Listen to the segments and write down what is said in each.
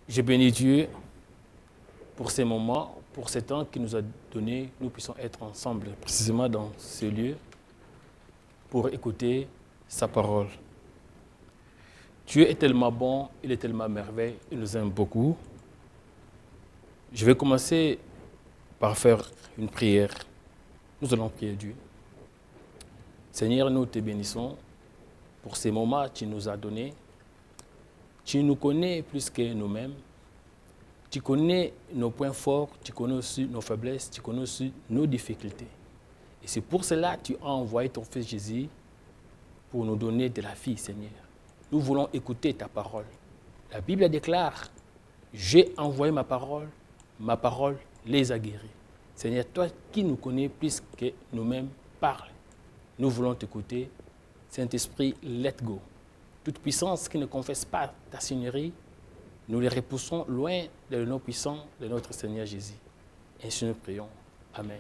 Je bénis Dieu pour ces moments, pour ces temps qu'il nous a donné, nous puissions être ensemble, précisément dans ce lieu, pour écouter sa parole. Dieu est tellement bon, il est tellement merveilleux, il nous aime beaucoup. Je vais commencer par faire une prière. Nous allons prier Dieu. Seigneur, nous te bénissons pour ces moments que tu nous as donnés. Tu nous connais plus que nous-mêmes. Tu connais nos points forts, tu connais aussi nos faiblesses, tu connais aussi nos difficultés. Et c'est pour cela que tu as envoyé ton Fils Jésus pour nous donner de la vie, Seigneur. Nous voulons écouter ta parole. La Bible déclare, j'ai envoyé ma parole les a guéris. Seigneur, toi qui nous connais plus que nous-mêmes, parle. Nous voulons t'écouter. Saint-Esprit, let go. Toute puissance qui ne confesse pas ta Seigneurie, nous les repoussons loin de nos puissants de notre Seigneur Jésus. Ainsi nous prions. Amen.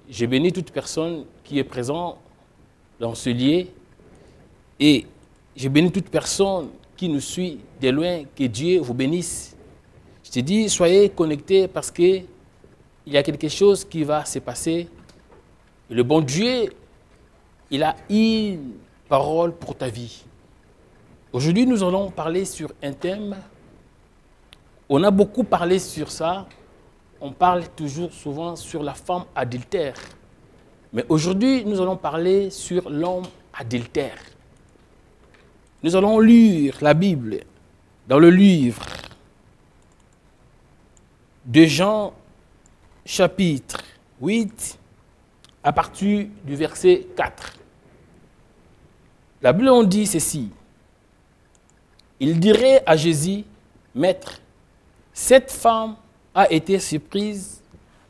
Je bénis toute personne qui est présente dans ce lieu et je bénis toute personne qui nous suit de loin, que Dieu vous bénisse. Je te dis, soyez connectés parce qu'il y a quelque chose qui va se passer. Le bon Dieu, il a une parole pour ta vie. Aujourd'hui, nous allons parler sur un thème. On a beaucoup parlé sur ça. On parle toujours souvent sur la femme adultère. Mais aujourd'hui, nous allons parler sur l'homme adultère. Nous allons lire la Bible dans le livre de Jean, chapitre 8, à partir du verset 4. La Bible en dit ceci. Il dirait à Jésus, Maître, cette femme a été surprise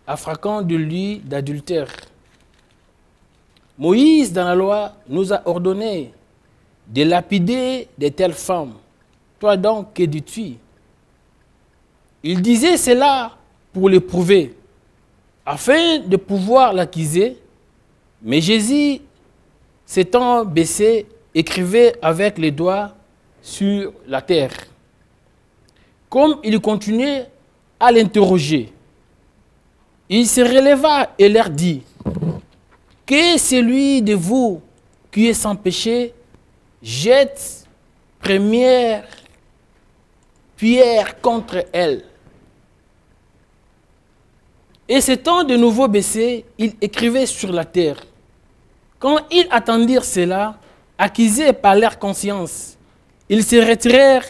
à frappant de lui d'adultère. Moïse, dans la loi, nous a ordonné de lapider de telles femmes. Toi donc, que dis-tu? Il disait cela pour l'éprouver, afin de pouvoir l'accuser. Mais Jésus, s'étant baissé, écrivait avec les doigts sur la terre. Comme il continuait à l'interroger, il se releva et leur dit, « Que celui de vous qui est sans péché jette première pierre contre elle. » Et s'étant de nouveau baissé, il écrivait sur la terre. Quand ils attendirent cela, accusés par leur conscience, ils se retirèrent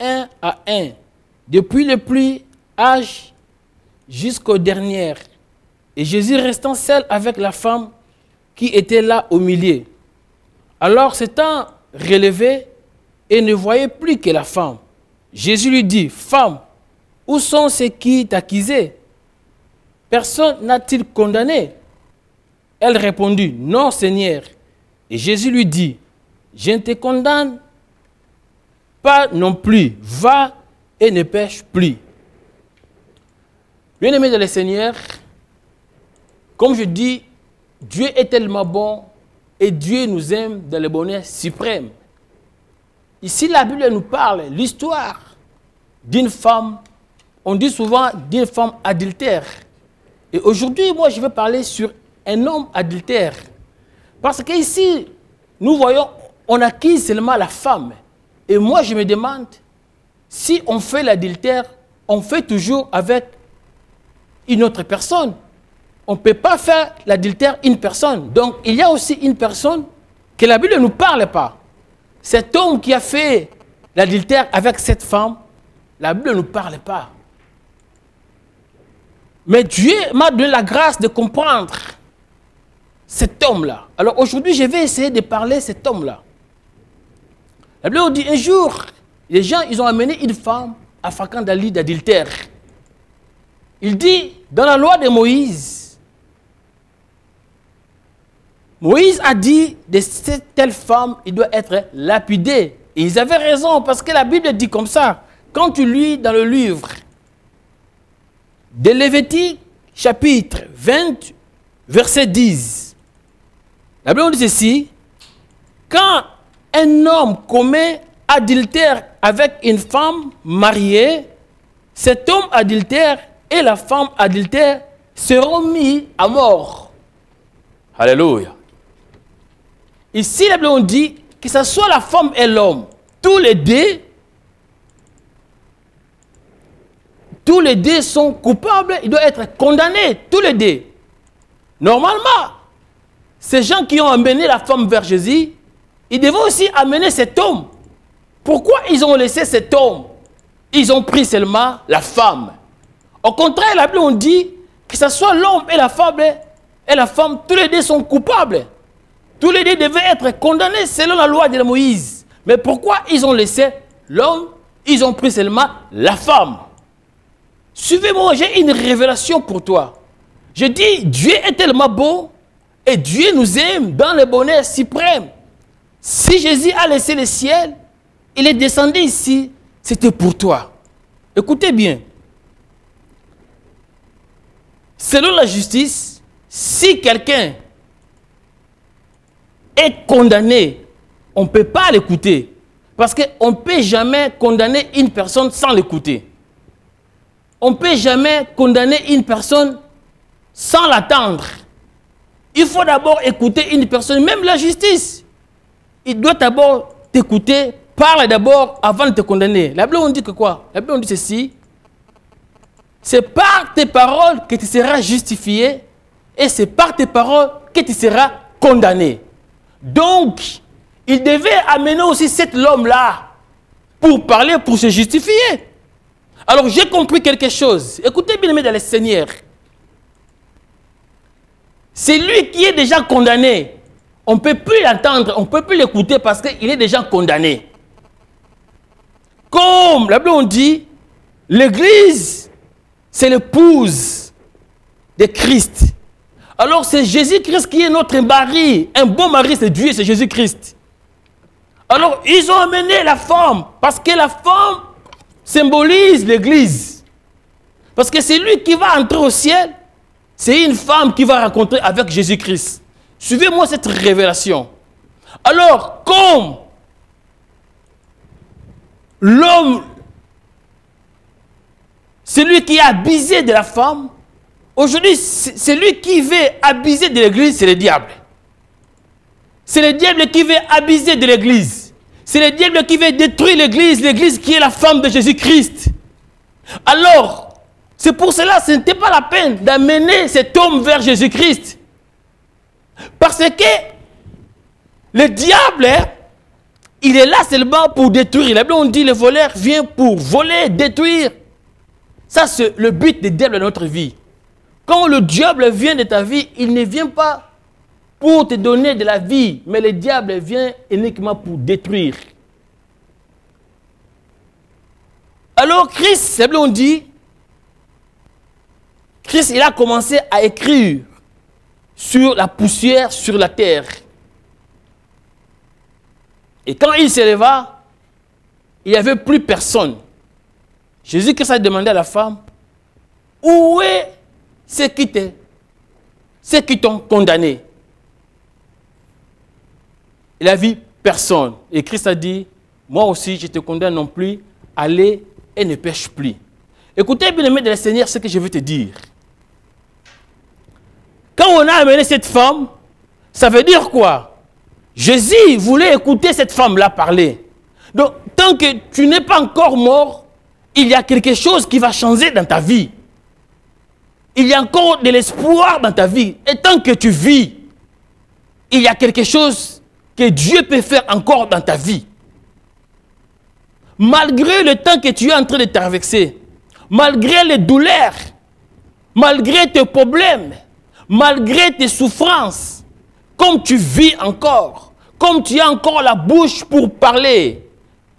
un à un, depuis le plus âge jusqu'au dernier. Et Jésus restant seul avec la femme qui était là au milieu. Alors s'étant relevé et ne voyait plus que la femme, Jésus lui dit, « Femme, où sont ceux qui t'accusaient? Personne n'a-t-il condamné? » Elle répondit, « Non, Seigneur. » Et Jésus lui dit, « Je ne te condamne pas non plus. Va et ne pêche plus. » Bien-aimés dans le Seigneur, comme je dis, Dieu est tellement bon et Dieu nous aime dans le bonheur suprême. Ici, la Bible nous parle l'histoire d'une femme, on dit souvent d'une femme adultère. Et aujourd'hui, moi, je vais parler sur un homme adultère. Parce qu'ici, nous voyons, on accuse seulement la femme. Et moi, je me demande, si on fait l'adultère, on fait toujours avec une autre personne. On ne peut pas faire l'adultère une personne. Donc, il y a aussi une personne que la Bible ne nous parle pas. Cet homme qui a fait l'adultère avec cette femme, la Bible ne nous parle pas. Mais Dieu m'a donné la grâce de comprendre cet homme-là. Alors aujourd'hui, je vais essayer de parler de cet homme-là. La Bible dit, un jour, les gens, ils ont amené une femme à fréquenter d'un lit d'adultère. Il dit, dans la loi de Moïse, Moïse a dit de cette telle femme, il doit être lapidé. Et ils avaient raison, parce que la Bible dit comme ça. Quand tu lis dans le livre de Lévitique, chapitre 20, verset 10, la Bible dit ceci, quand un homme commet adultère avec une femme mariée, cet homme adultère et la femme adultère seront mis à mort. Alléluia. Ici, la Bible dit que ce soit la femme et l'homme, tous les deux sont coupables, ils doivent être condamnés, tous les deux. Normalement, ces gens qui ont amené la femme vers Jésus, ils devaient aussi amener cet homme. Pourquoi ils ont laissé cet homme? Ils ont pris seulement la femme. Au contraire, la Bible dit que ce soit l'homme et la femme, tous les deux sont coupables. Tous les deux devaient être condamnés selon la loi de Moïse. Mais pourquoi ils ont laissé l'homme? Ils ont pris seulement la femme. Suivez-moi, j'ai une révélation pour toi. Je dis, Dieu est tellement beau et Dieu nous aime dans le bonheur suprême. Si Jésus a laissé le ciel, il est descendu ici, c'était pour toi. Écoutez bien. Selon la justice, si quelqu'un est condamné, on ne peut pas l'écouter. Parce qu'on ne peut jamais condamner une personne sans l'écouter. On ne peut jamais condamner une personne sans l'attendre. Il faut d'abord écouter une personne, même la justice. Il doit d'abord t'écouter, parle d'abord avant de te condamner. La Bible on dit que quoi? La Bible on dit ceci. C'est par tes paroles que tu seras justifié et c'est par tes paroles que tu seras condamné. Donc, il devait amener aussi cet homme-là pour parler, pour se justifier. Alors, j'ai compris quelque chose. Écoutez bien, aimés dans le Seigneur. C'est lui qui est déjà condamné. On ne peut plus l'entendre, on ne peut plus l'écouter parce qu'il est déjà condamné. Comme la Bible on dit, l'Église, c'est l'épouse de Christ. Alors c'est Jésus-Christ qui est notre mari. Un bon mari, c'est Dieu, c'est Jésus-Christ. Alors ils ont amené la femme, parce que la femme symbolise l'Église. Parce que c'est lui qui va entrer au ciel, c'est une femme qui va rencontrer avec Jésus-Christ. Suivez-moi cette révélation. Alors, comme l'homme, celui qui a abusé de la femme, aujourd'hui, celui qui veut abuser de l'Église, c'est le diable. C'est le diable qui veut abuser de l'Église. C'est le diable qui veut détruire l'Église, l'Église qui est la femme de Jésus-Christ. Alors, c'est pour cela que ce n'était pas la peine d'amener cet homme vers Jésus-Christ. Parce que le diable, il est là seulement pour détruire. La Bible on dit le voleur vient pour voler, détruire. Ça, c'est le but du diable dans notre vie. Quand le diable vient de ta vie, il ne vient pas pour te donner de la vie, mais le diable vient uniquement pour détruire. Alors Christ, la Bible on dit, Christ, il a commencé à écrire sur la poussière, sur la terre. Et quand il se leva, il n'y avait plus personne. Jésus-Christ a demandé à la femme, où est ceux qui t'ont condamné? Il a vu personne. Et Christ a dit, moi aussi je te condamne non plus, allez et ne pêche plus. Écoutez bien aimé de le Seigneur ce que je veux te dire. Quand on a amené cette femme, ça veut dire quoi? Jésus voulait écouter cette femme-là parler. Donc, tant que tu n'es pas encore mort, il y a quelque chose qui va changer dans ta vie. Il y a encore de l'espoir dans ta vie. Et tant que tu vis, il y a quelque chose que Dieu peut faire encore dans ta vie. Malgré le temps que tu es en train de traverser, malgré les douleurs, malgré tes problèmes, malgré tes souffrances, comme tu vis encore, comme tu as encore la bouche pour parler,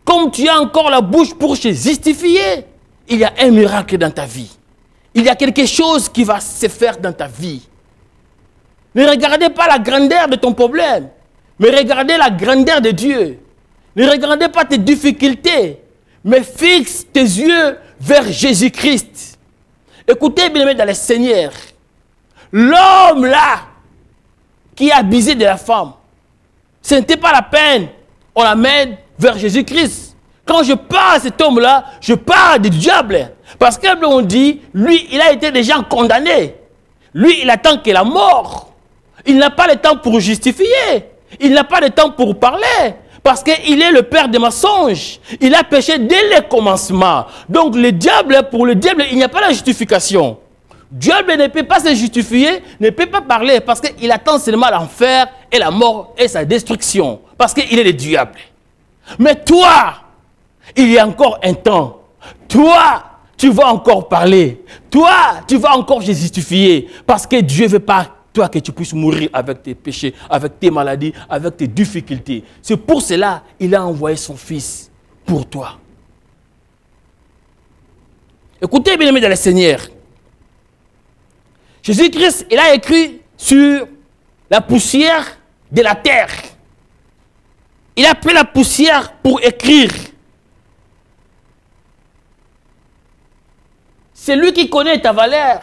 comme tu as encore la bouche pour se justifier, il y a un miracle dans ta vie. Il y a quelque chose qui va se faire dans ta vie. Ne regardez pas la grandeur de ton problème, mais regardez la grandeur de Dieu. Ne regardez pas tes difficultés, mais fixe tes yeux vers Jésus-Christ. Écoutez bien dans le Seigneur. L'homme là, qui a abusé de la femme, ce n'était pas la peine, on l'amène vers Jésus-Christ. Quand je parle à cet homme-là, je parle du diable. Parce qu'on dit, lui, il a été déjà condamné. Lui, il attend que la mort. Il n'a pas le temps pour justifier. Il n'a pas le temps pour parler. Parce qu'il est le père des mensonges. Il a péché dès le commencement. Donc le diable, pour le diable, il n'y a pas de justification. Diable ne peut pas se justifier, ne peut pas parler, parce qu'il attend seulement l'enfer et la mort et sa destruction. Parce qu'il est le diable. Mais toi, il y a encore un temps. Toi, tu vas encore parler. Toi, tu vas encore se justifier. Parce que Dieu ne veut pas toi que tu puisses mourir avec tes péchés, avec tes maladies, avec tes difficultés. C'est pour cela qu'il a envoyé son Fils pour toi. Écoutez, bien aimés dans le Seigneur. Jésus-Christ, il a écrit sur la poussière de la terre. Il a pris la poussière pour écrire. C'est lui qui connaît ta valeur.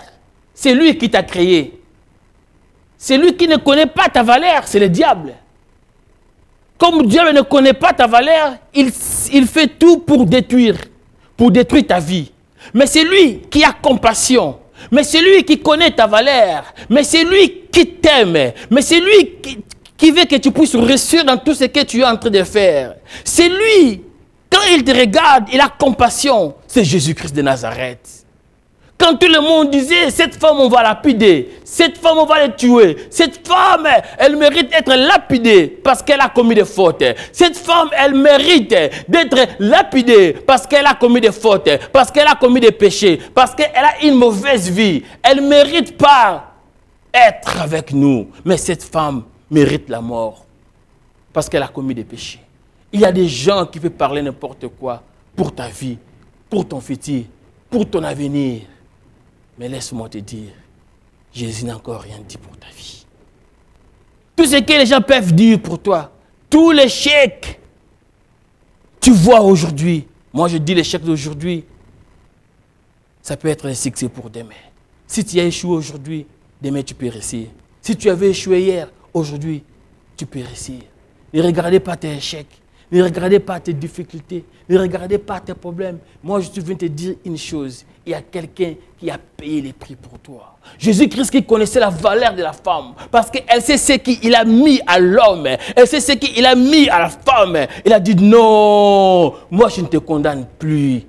C'est lui qui t'a créé. C'est lui qui ne connaît pas ta valeur, c'est le diable. Comme Dieu ne connaît pas ta valeur, il fait tout pour détruire ta vie. Mais c'est lui qui a compassion. Mais c'est lui qui connaît ta valeur. Mais c'est lui qui t'aime. Mais c'est lui qui veut que tu puisses réussir dans tout ce que tu es en train de faire. C'est lui, quand il te regarde, il a compassion. C'est Jésus-Christ de Nazareth. Quand tout le monde disait, cette femme, on va lapider. Cette femme, on va la tuer. Cette femme, elle mérite d'être lapidée parce qu'elle a commis des fautes. Cette femme, elle mérite d'être lapidée parce qu'elle a commis des fautes, parce qu'elle a commis des péchés, parce qu'elle a une mauvaise vie. Elle ne mérite pas être avec nous. Mais cette femme mérite la mort parce qu'elle a commis des péchés. Il y a des gens qui peuvent parler n'importe quoi pour ta vie, pour ton futur, pour ton avenir. Mais laisse-moi te dire, Jésus n'a encore rien dit pour ta vie. Tout ce que les gens peuvent dire pour toi, tous les chèques, tu vois aujourd'hui, moi je dis les chèques d'aujourd'hui, ça peut être un succès pour demain. Si tu as échoué aujourd'hui, demain tu peux réussir. Si tu avais échoué hier, aujourd'hui, tu peux réussir. Ne regardez pas tes échecs, ne regardez pas tes difficultés, ne regardez pas tes problèmes. Moi, je viens te dire une chose. Il y a quelqu'un qui a payé les prix pour toi. Jésus-Christ qui connaissait la valeur de la femme. Parce qu'elle sait ce qu'il a mis à l'homme. Elle sait ce qu'il a mis à la femme. Il a dit non, moi je ne te condamne plus.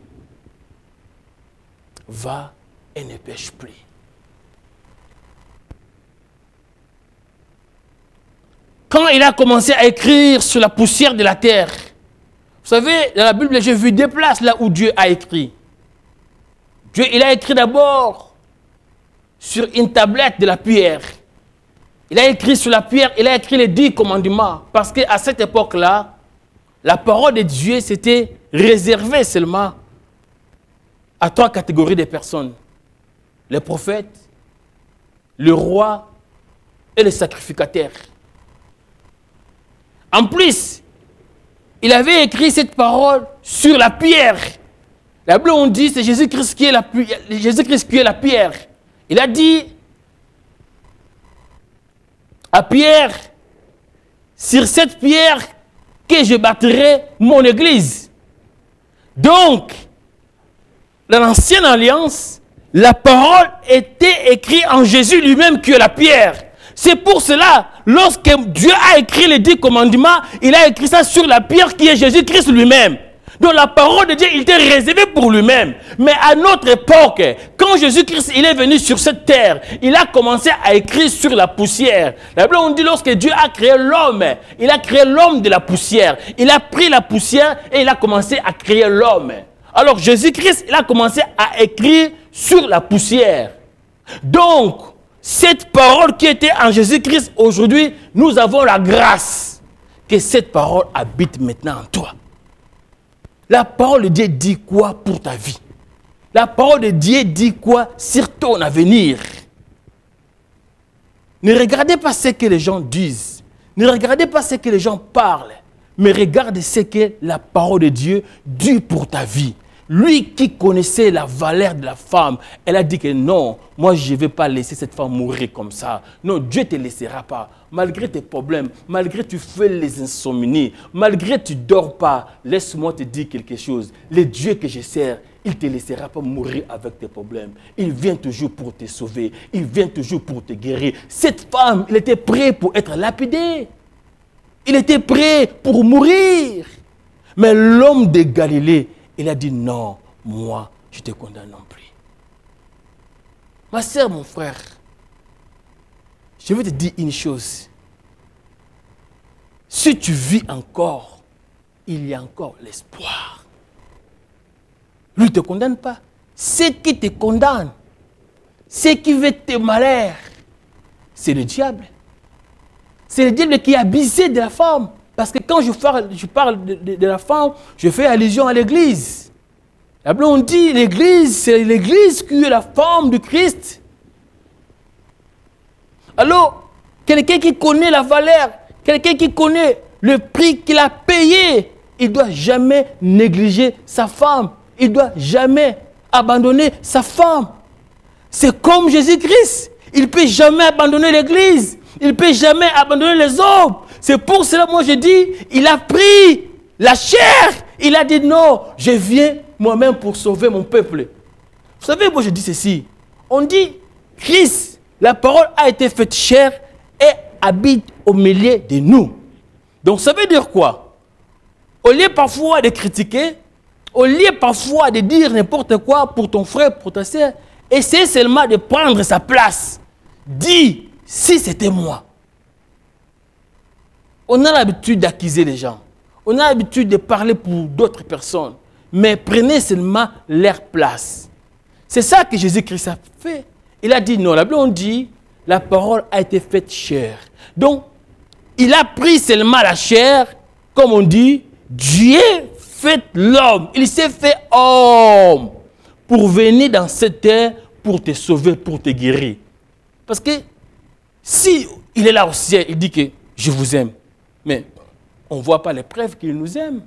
Va et ne pêche plus. Quand il a commencé à écrire sur la poussière de la terre, vous savez, dans la Bible, j'ai vu deux places là où Dieu a écrit. Dieu, il a écrit d'abord sur une tablette de la pierre. Il a écrit sur la pierre, il a écrit les 10 commandements. Parce qu'à cette époque-là, la parole de Dieu s'était réservée seulement à 3 catégories de personnes. Les prophètes, le roi et les sacrificateurs. En plus, il avait écrit cette parole sur la pierre. La Bible, on dit, c'est Jésus-Christ qui est la pierre. Il a dit à Pierre, sur cette pierre que je bâtirai mon église. Donc, dans l'ancienne alliance, la parole était écrite en Jésus lui-même qui est la pierre. C'est pour cela, lorsque Dieu a écrit les 10 commandements, il a écrit ça sur la pierre qui est Jésus-Christ lui-même. Donc la parole de Dieu, il était réservé pour lui-même. Mais à notre époque, quand Jésus-Christ il est venu sur cette terre, il a commencé à écrire sur la poussière. La Bible on dit lorsque Dieu a créé l'homme, il a créé l'homme de la poussière. Il a pris la poussière et il a commencé à créer l'homme. Alors Jésus-Christ, il a commencé à écrire sur la poussière. Donc, cette parole qui était en Jésus-Christ aujourd'hui, nous avons la grâce que cette parole habite maintenant en toi. La parole de Dieu dit quoi pour ta vie? La parole de Dieu dit quoi sur ton avenir? Ne regardez pas ce que les gens disent. Ne regardez pas ce que les gens parlent. Mais regarde ce que la parole de Dieu dit pour ta vie. Lui qui connaissait la valeur de la femme, elle a dit que non, moi je ne vais pas laisser cette femme mourir comme ça. Non, Dieu ne te laissera pas. Malgré tes problèmes, malgré tu fais les insomnies, malgré tu ne dors pas, laisse-moi te dire quelque chose. Le Dieu que je sers, il ne te laissera pas mourir avec tes problèmes. Il vient toujours pour te sauver. Il vient toujours pour te guérir. Cette femme, il était prêt pour être lapidé. Il était prêt pour mourir. Mais l'homme de Galilée, il a dit non, moi, je te condamne non plus. Ma sœur, mon frère, je vais te dire une chose. Si tu vis encore, il y a encore l'espoir. Lui ne te condamne pas. Ce qui te condamne, ce qui veut tes malheurs, c'est le diable. C'est le diable qui a abusé de la femme. Parce que quand je parle de la femme, je fais allusion à l'église. La Bible, on dit l'église, c'est l'église qui est la femme du Christ. Alors, quelqu'un qui connaît la valeur, quelqu'un qui connaît le prix qu'il a payé, il ne doit jamais négliger sa femme. Il ne doit jamais abandonner sa femme. C'est comme Jésus-Christ. Il ne peut jamais abandonner l'église. Il ne peut jamais abandonner les hommes. C'est pour cela, moi je dis, il a pris la chair. Il a dit non, je viens moi-même pour sauver mon peuple. Vous savez, moi je dis ceci. On dit, Christ, la parole a été faite chair et habite au milieu de nous. Donc ça veut dire quoi? Au lieu parfois de critiquer, au lieu parfois de dire n'importe quoi pour ton frère, pour ta soeur, essaie seulement de prendre sa place. Dis, si c'était moi. On a l'habitude d'accuser les gens. On a l'habitude de parler pour d'autres personnes. Mais prenez seulement leur place. C'est ça que Jésus-Christ a fait. Il a dit non. La Bible, on dit, la parole a été faite chair. Donc, il a pris seulement la chair, comme on dit, Dieu fait l'homme. Il s'est fait homme pour venir dans cette terre, pour te sauver, pour te guérir. Parce que si il est là au ciel, il dit que je vous aime. Mais on ne voit pas les preuves qu'il nous aime.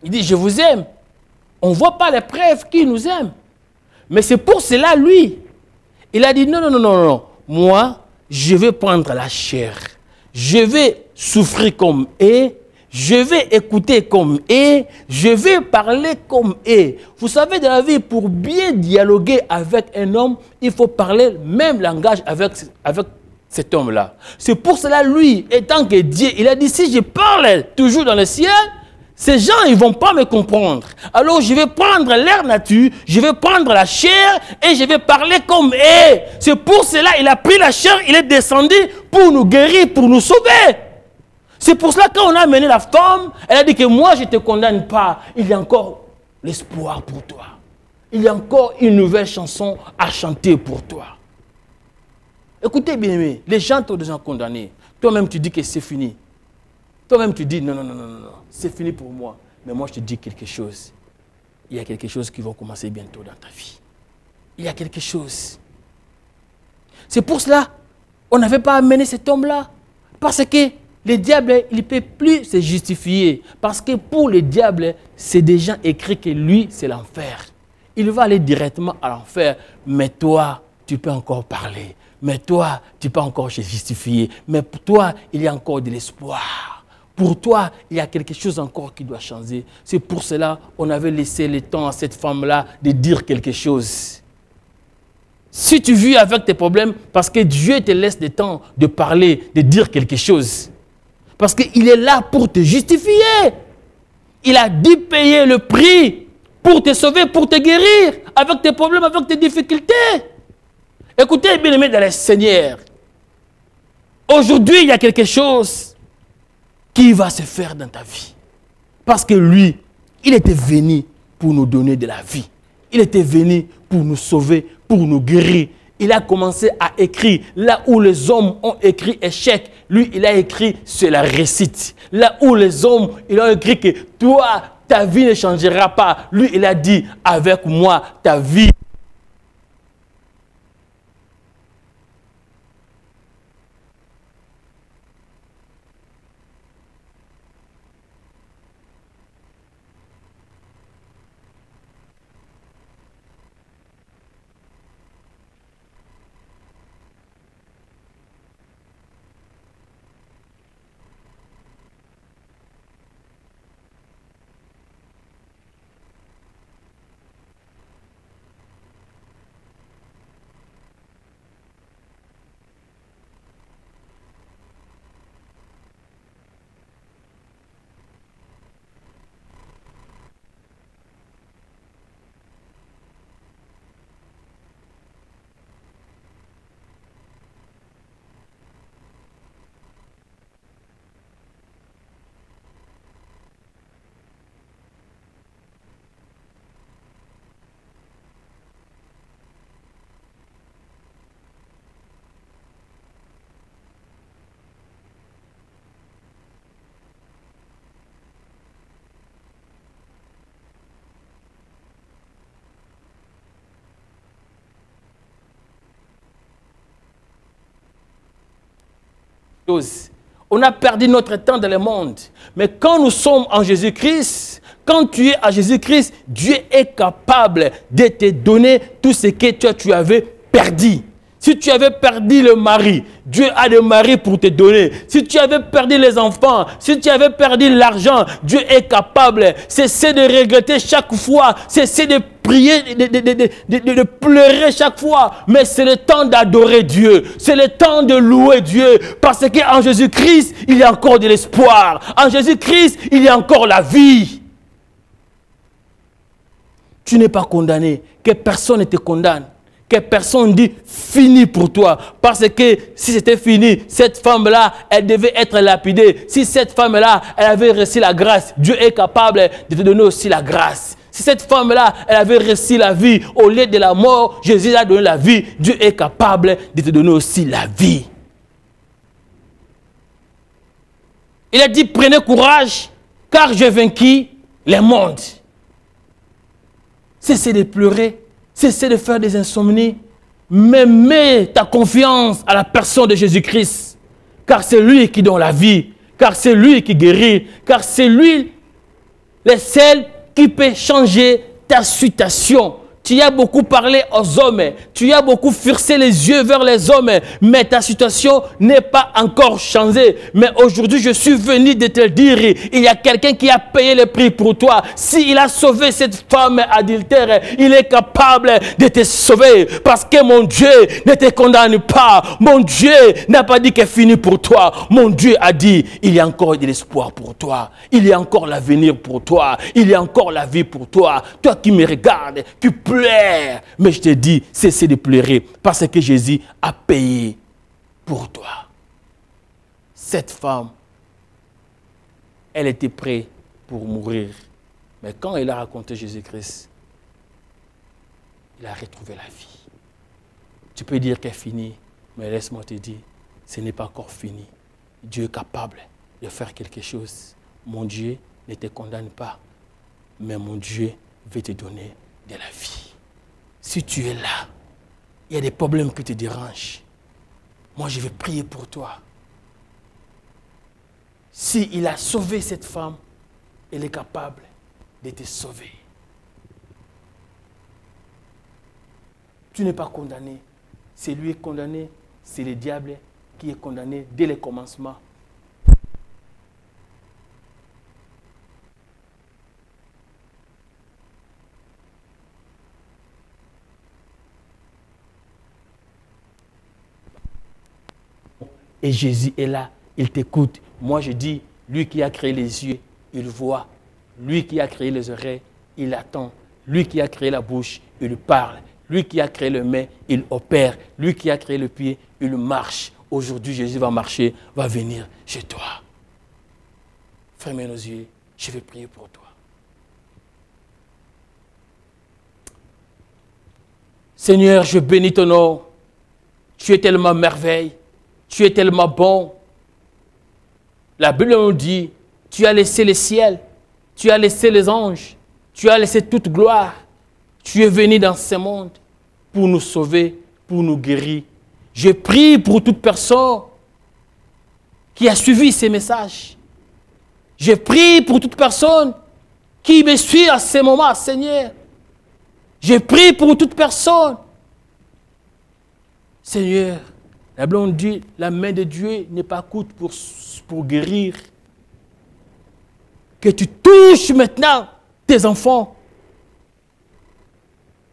Il dit je vous aime. On ne voit pas les preuves qu'il nous aime. Mais c'est pour cela, lui, il a dit non, non, non, non, non. Moi, je vais prendre la chair. Je vais souffrir comme eux. Je vais écouter comme eux. Je vais parler comme eux. Vous savez, dans la vie, pour bien dialoguer avec un homme, il faut parler le même langage avec cet homme-là. C'est pour cela, lui, étant que Dieu, il a dit, si je parle toujours dans le ciel, ces gens, ils ne vont pas me comprendre. Alors, je vais prendre leur nature, je vais prendre la chair et je vais parler comme eux. C'est pour cela qu'il a pris la chair, il est descendu pour nous guérir, pour nous sauver. C'est pour cela, quand on a amené la femme, elle a dit que moi, je ne te condamne pas. Il y a encore l'espoir pour toi. Il y a encore une nouvelle chanson à chanter pour toi. Écoutez, bien-aimés, les gens t'ont déjà condamné. Toi-même, tu dis que c'est fini. Toi-même, tu dis non, non, non, non, non, c'est fini pour moi. Mais moi, je te dis quelque chose. Il y a quelque chose qui va commencer bientôt dans ta vie. Il y a quelque chose. C'est pour cela qu'on n'avait pas amené cet homme-là. Parce que le diable, il ne peut plus se justifier. Parce que pour le diable, c'est déjà écrit que lui, c'est l'enfer. Il va aller directement à l'enfer. Mais toi, tu peux encore parler. Mais toi, tu peux encore se justifier. Mais pour toi, il y a encore de l'espoir. Pour toi, il y a quelque chose encore qui doit changer. C'est pour cela qu'on avait laissé le temps à cette femme-là de dire quelque chose. Si tu vis avec tes problèmes, parce que Dieu te laisse le temps de parler, de dire quelque chose. Parce qu'il est là pour te justifier. Il a dû payer le prix pour te sauver, pour te guérir, avec tes problèmes, avec tes difficultés. Écoutez, bien-aimés dans le Seigneur, aujourd'hui, il y a quelque chose qui va se faire dans ta vie. Parce que lui, il était venu pour nous donner de la vie. Il était venu pour nous sauver, pour nous guérir. Il a commencé à écrire. Là où les hommes ont écrit échec, lui, il a écrit c'est la réussite. Là où les hommes, ils ont écrit que toi, ta vie ne changera pas. Lui, il a dit avec moi, ta vie On a perdu notre temps dans le monde. Mais quand nous sommes en Jésus-Christ, quand tu es à Jésus-Christ, Dieu est capable de te donner tout ce que tu avais perdu. Si tu avais perdu le mari, Dieu a le mari pour te donner. Si tu avais perdu les enfants, si tu avais perdu l'argent, Dieu est capable. Cessez de regretter chaque fois. Cessez de prier, de pleurer chaque fois. Mais c'est le temps d'adorer Dieu. C'est le temps de louer Dieu. Parce qu'en Jésus-Christ, il y a encore de l'espoir. En Jésus-Christ, il y a encore la vie. Tu n'es pas condamné. Que personne ne te condamne. Que personne dit fini pour toi. Parce que si c'était fini, cette femme-là, elle devait être lapidée. Si cette femme-là, elle avait reçu la grâce, Dieu est capable de te donner aussi la grâce. Si cette femme-là, elle avait reçu la vie au lieu de la mort, Jésus a donné la vie. Dieu est capable de te donner aussi la vie. Il a dit, prenez courage, car j'ai vaincu le monde. Cessez de pleurer. Cessez de faire des insomnies, mais mets ta confiance à la personne de Jésus-Christ, car c'est lui qui donne la vie, car c'est lui qui guérit, car c'est lui le seul qui peut changer ta situation. Tu as beaucoup parlé aux hommes, tu as beaucoup fixé les yeux vers les hommes, mais ta situation n'est pas encore changée. Mais aujourd'hui, je suis venu de te dire, il y a quelqu'un qui a payé le prix pour toi. S'il a sauvé cette femme adultère, il est capable de te sauver. Parce que mon Dieu ne te condamne pas. Mon Dieu n'a pas dit que c'est fini pour toi. Mon Dieu a dit, il y a encore de l'espoir pour toi. Il y a encore l'avenir pour toi. Il y a encore la vie pour toi. Toi qui me regardes, qui pleures. Mais je te dis, cessez de pleurer parce que Jésus a payé pour toi. Cette femme, elle était prête pour mourir. Mais quand elle a raconté Jésus-Christ, il a retrouvé la vie. Tu peux dire qu'elle est finie, mais laisse-moi te dire, ce n'est pas encore fini. Dieu est capable de faire quelque chose. Mon Dieu ne te condamne pas, mais mon Dieu veut te donner de la vie. Si tu es là, il y a des problèmes qui te dérangent. Moi, je vais prier pour toi. S'il a sauvé cette femme, il est capable de te sauver. Tu n'es pas condamné. C'est lui qui est condamné, c'est le diable qui est condamné dès le commencement. Et Jésus est là, il t'écoute. Moi je dis, lui qui a créé les yeux, il voit. Lui qui a créé les oreilles, il attend. Lui qui a créé la bouche, il parle. Lui qui a créé le main, il opère. Lui qui a créé le pied, il marche. Aujourd'hui, Jésus va marcher, va venir chez toi. Fermez nos yeux, je vais prier pour toi. Seigneur, je bénis ton nom. Tu es tellement merveilleux. Tu es tellement bon. La Bible nous dit, tu as laissé le ciel, tu as laissé les anges, tu as laissé toute gloire. Tu es venu dans ce monde pour nous sauver, pour nous guérir. Je prie pour toute personne qui a suivi ces messages. Je prie pour toute personne qui me suit à ce moment, Seigneur. Je prie pour toute personne. Seigneur, la Bible dit, la main de Dieu n'est pas courte pour guérir. Que tu touches maintenant tes enfants.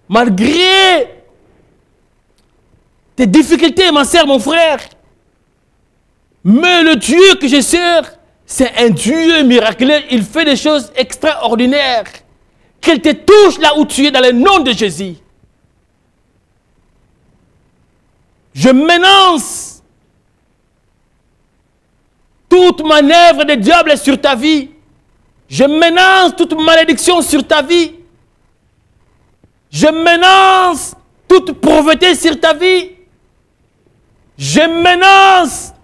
Malgré tes difficultés, ma sœur, mon frère. Mais le Dieu que je sers, c'est un Dieu miraculeux. Il fait des choses extraordinaires. Qu'il te touche là où tu es dans le nom de Jésus. Je menace toute manœuvre de diable sur ta vie. Je menace toute malédiction sur ta vie. Je menace toute pauvreté sur ta vie. Je menace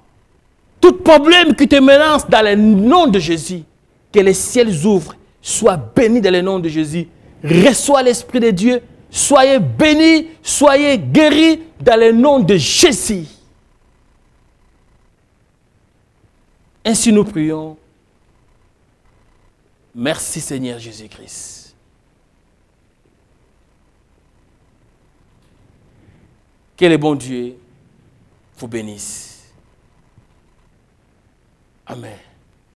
tout problème qui te menace dans le nom de Jésus. Que les ciels ouvrent. Sois béni dans le nom de Jésus. Reçois l'Esprit de Dieu. Soyez bénis, soyez guéris dans le nom de Jésus. Ainsi nous prions. Merci Seigneur Jésus-Christ. Que le bon Dieu vous bénisse. Amen.